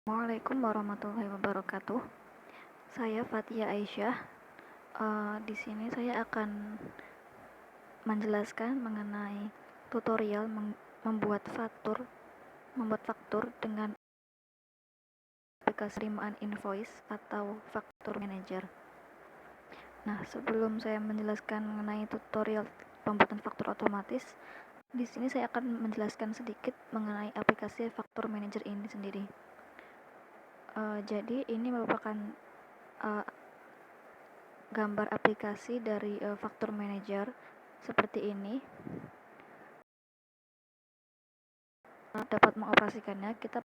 Assalamualaikum warahmatullahi wabarakatuh. Saya Fatia Aisyah. Di sini saya akan menjelaskan mengenai tutorial membuat faktur dengan aplikasi penerimaan invoice atau faktur manager. Nah, sebelum saya menjelaskan mengenai tutorial pembuatan faktur otomatis, di sini saya akan menjelaskan sedikit mengenai aplikasi faktur manager ini sendiri. Jadi ini merupakan gambar aplikasi dari faktur manager seperti ini. Dapat mengoperasikannya, kita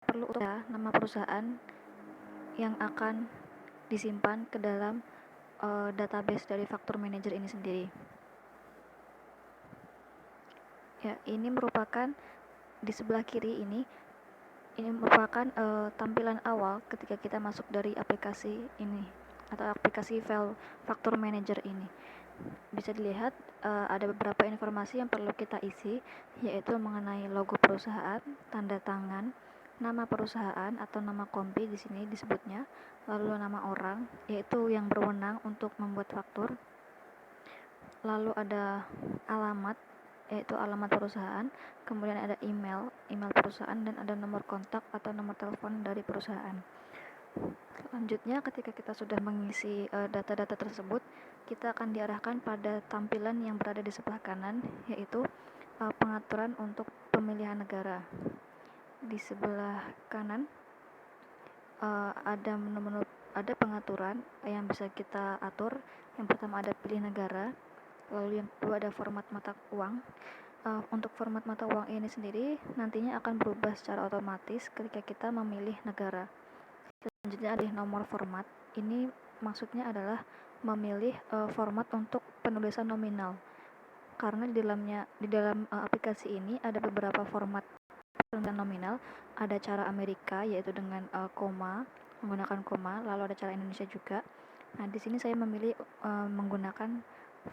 perlu nama perusahaan yang akan disimpan ke dalam database dari faktur manager ini sendiri. Ya, ini merupakan di sebelah kiri ini merupakan tampilan awal ketika kita masuk dari aplikasi ini atau aplikasi file faktur manager ini. Bisa dilihat ada beberapa informasi yang perlu kita isi, yaitu mengenai logo perusahaan, tanda tangan, nama perusahaan atau nama kompi di sini disebutnya, lalu nama orang, yaitu yang berwenang untuk membuat faktur, lalu ada alamat, yaitu alamat perusahaan, kemudian ada email perusahaan, dan ada nomor kontak atau nomor telepon dari perusahaan. Selanjutnya, ketika kita sudah mengisi data-data tersebut, kita akan diarahkan pada tampilan yang berada di sebelah kanan, yaitu pengaturan untuk pemilihan negara. Di sebelah kanan ada pengaturan yang bisa kita atur. Yang pertama ada pilih negara, lalu yang kedua ada format mata uang. Untuk format mata uang ini sendiri nantinya akan berubah secara otomatis ketika kita memilih negara. Selanjutnya ada nomor format. Ini maksudnya adalah memilih format untuk penulisan nominal. Karena di dalam aplikasi ini ada beberapa format penulisan nominal. Ada cara Amerika, yaitu dengan menggunakan koma, lalu ada cara Indonesia juga. Nah, di sini saya memilih menggunakan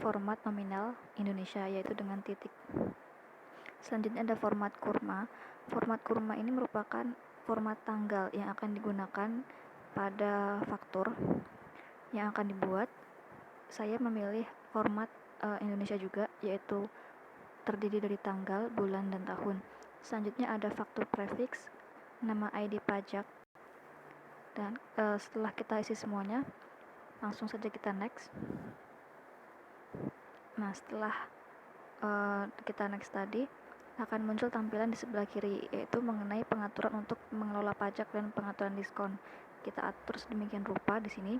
format nominal Indonesia, yaitu dengan titik. Selanjutnya ada format kurma. Format kurma ini merupakan format tanggal yang akan digunakan pada faktur yang akan dibuat. Saya memilih format Indonesia juga, yaitu terdiri dari tanggal, bulan, dan tahun. Selanjutnya ada faktur prefix, nama ID pajak, dan setelah kita isi semuanya, langsung saja kita next. Nah, setelah kita next tadi, akan muncul tampilan di sebelah kiri, yaitu mengenai pengaturan untuk mengelola pajak dan pengaturan diskon. Kita atur sedemikian rupa di sini.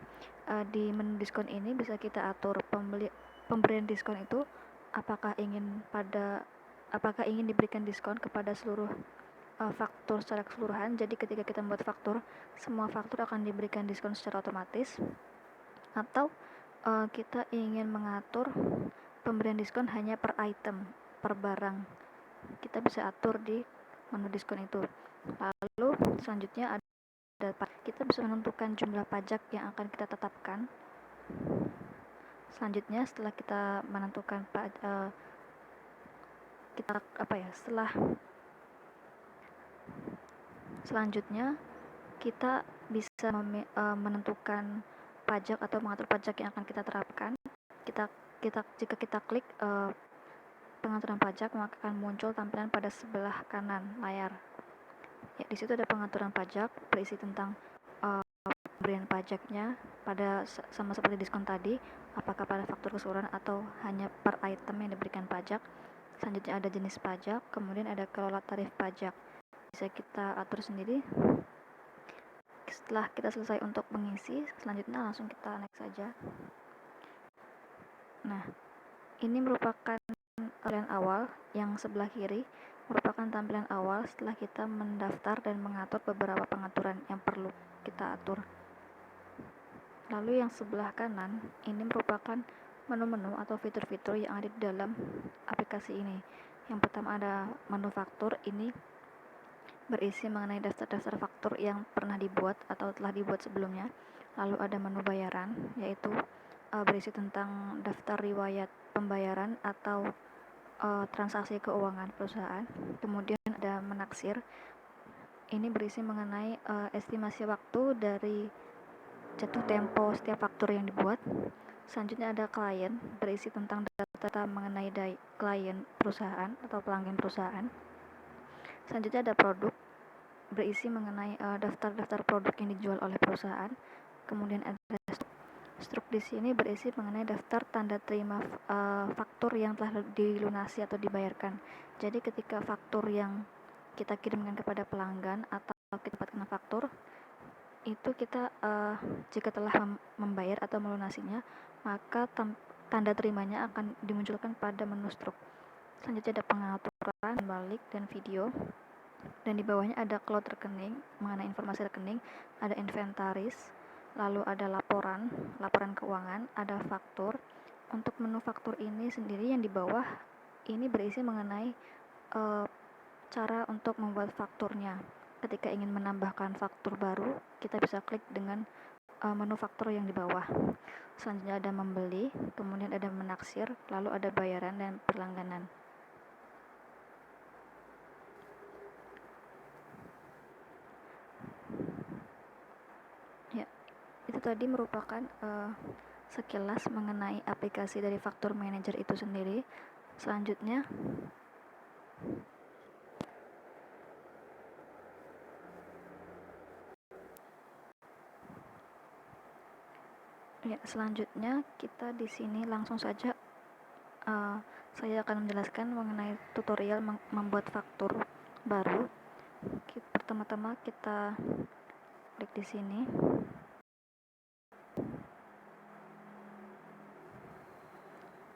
Di menu diskon ini bisa kita atur pemberian diskon itu apakah ingin diberikan diskon kepada seluruh faktur secara keseluruhan. Jadi ketika kita membuat faktur, semua faktur akan diberikan diskon secara otomatis, atau kita ingin mengatur pemberian diskon hanya per item, per barang. Kita bisa atur di menu diskon itu. Lalu selanjutnya ada kita bisa menentukan jumlah pajak yang akan kita tetapkan. Selanjutnya setelah kita menentukan selanjutnya kita bisa menentukan pajak atau mengatur pajak yang akan kita terapkan. Jika kita klik pengaturan pajak, maka akan muncul tampilan pada sebelah kanan layar. Ya, di situ ada pengaturan pajak berisi tentang pemberian pajaknya sama seperti diskon tadi, apakah pada faktur keseluruhan atau hanya per item yang diberikan pajak. Selanjutnya ada jenis pajak, kemudian ada kelola tarif pajak. Bisa kita atur sendiri. Setelah kita selesai untuk mengisi, selanjutnya langsung kita next saja. Nah, ini merupakan tampilan awal. Yang sebelah kiri merupakan tampilan awal setelah kita mendaftar dan mengatur beberapa pengaturan yang perlu kita atur. Lalu yang sebelah kanan ini merupakan menu-menu atau fitur-fitur yang ada di dalam aplikasi ini. Yang pertama ada menu faktur. Ini berisi mengenai daftar-daftar faktur yang pernah dibuat atau telah dibuat sebelumnya. Lalu ada menu bayaran, yaitu berisi tentang daftar riwayat pembayaran atau transaksi keuangan perusahaan. Kemudian ada menaksir. Ini berisi mengenai estimasi waktu dari jatuh tempo setiap faktur yang dibuat. Selanjutnya ada klien, berisi tentang data mengenai klien perusahaan atau pelanggan perusahaan. Selanjutnya ada produk, berisi mengenai daftar-daftar produk yang dijual oleh perusahaan. Kemudian ada struk di sini berisi mengenai daftar tanda terima faktur yang telah dilunasi atau dibayarkan. Jadi ketika faktur yang kita kirimkan kepada pelanggan atau kita dapatkan faktur, itu kita jika telah membayar atau melunasinya, maka tanda terimanya akan dimunculkan pada menu struk. Selanjutnya ada pengaturan balik dan video, dan di bawahnya ada cloud rekening mengenai informasi rekening, ada inventaris, lalu ada laporan keuangan, ada faktur. Untuk menu faktur ini sendiri yang di bawah ini berisi mengenai cara untuk membuat fakturnya. Ketika ingin menambahkan faktur baru, kita bisa klik dengan menu faktur yang di bawah. Selanjutnya ada membeli, kemudian ada menaksir, lalu ada bayaran dan berlangganan. Ya, itu tadi merupakan sekilas mengenai aplikasi dari Faktur Manager itu sendiri. Selanjutnya kita di sini langsung saja saya akan menjelaskan mengenai tutorial membuat faktur baru. Pertama-tama kita klik di sini.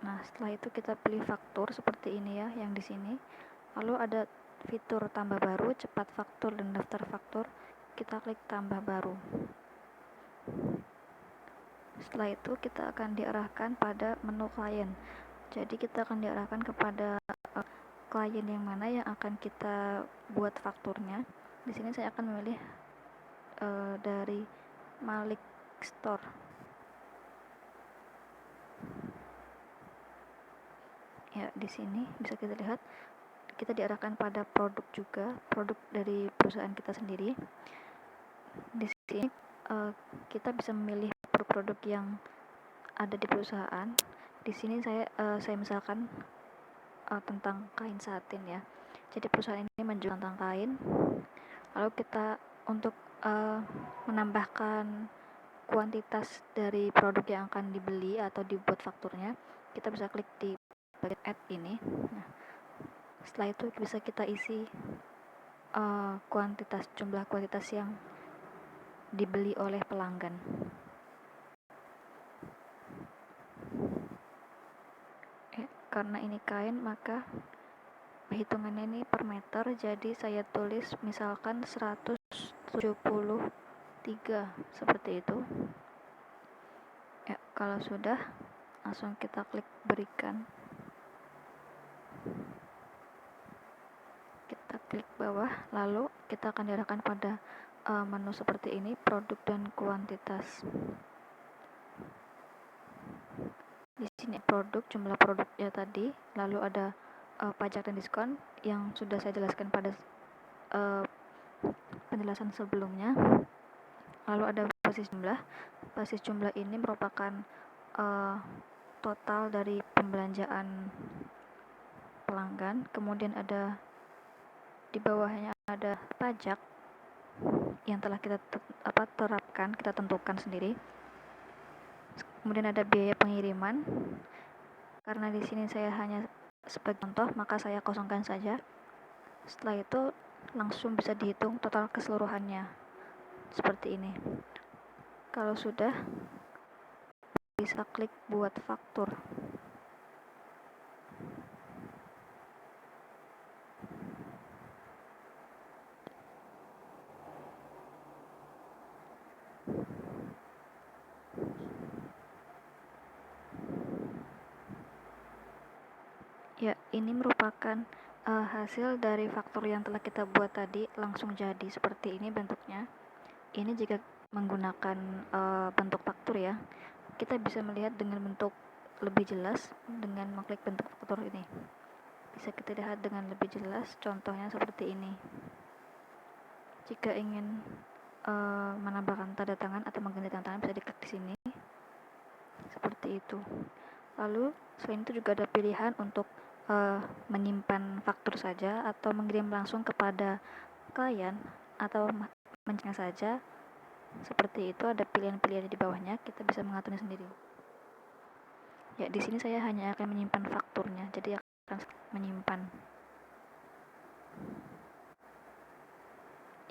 Nah, setelah itu kita pilih faktur seperti ini ya, yang di sini. Lalu ada fitur tambah baru, cepat faktur dan daftar faktur. Kita klik tambah baru. Setelah itu kita akan diarahkan pada menu klien. Jadi kita akan diarahkan kepada klien yang mana yang akan kita buat fakturnya. Di sini saya akan memilih dari Malik Store. Ya, di sini bisa kita lihat kita diarahkan pada produk juga, produk dari perusahaan kita sendiri. Di sini kita bisa memilih produk-produk yang ada di perusahaan. Di sini saya misalkan tentang kain satin ya. Jadi perusahaan ini menjual tentang kain. Lalu kita untuk menambahkan kuantitas dari produk yang akan dibeli atau dibuat fakturnya, kita bisa klik di bagian add ini. Nah, setelah itu bisa kita isi jumlah kuantitas yang dibeli oleh pelanggan. Karena ini kain, maka hitungannya ini per meter, jadi saya tulis misalkan 173 seperti itu. Ya, kalau sudah, langsung kita klik berikan. Kita klik bawah, lalu kita akan diarahkan pada menu seperti ini, produk dan kuantitas. Di sini produk, jumlah produknya tadi, lalu ada pajak dan diskon yang sudah saya jelaskan pada penjelasan sebelumnya. Lalu ada basis jumlah. Basis jumlah ini merupakan total dari pembelanjaan pelanggan. Kemudian ada di bawahnya ada pajak yang telah kita terapkan, kita tentukan sendiri. Kemudian ada biaya pengiriman. Karena di sini saya hanya sebagai contoh, maka saya kosongkan saja. Setelah itu langsung bisa dihitung total keseluruhannya. Seperti ini. Kalau sudah, bisa klik buat faktur. Ya, ini merupakan hasil dari faktur yang telah kita buat tadi, langsung jadi seperti ini bentuknya. Ini jika menggunakan bentuk faktur ya, kita bisa melihat dengan bentuk lebih jelas dengan mengklik bentuk faktur ini. Bisa kita lihat dengan lebih jelas, contohnya seperti ini. Jika ingin menambahkan tanda tangan atau mengganti tanda tangan bisa diklik di sini seperti itu. Lalu selain itu juga ada pilihan untuk menyimpan faktur saja atau mengirim langsung kepada klien atau mencengnya saja. Seperti itu, ada pilihan-pilihan di bawahnya, kita bisa mengaturnya sendiri. Ya, di sini saya hanya akan menyimpan fakturnya, jadi akan menyimpan.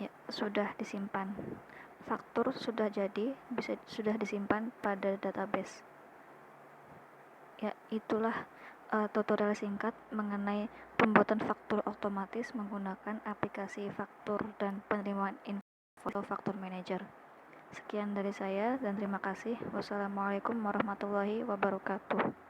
Ya, sudah disimpan. Faktur sudah jadi, sudah disimpan pada database. Ya, itulah tutorial singkat mengenai pembuatan faktur otomatis menggunakan aplikasi faktur dan penerimaan info faktur manager. Sekian dari saya dan terima kasih. Wassalamualaikum warahmatullahi wabarakatuh.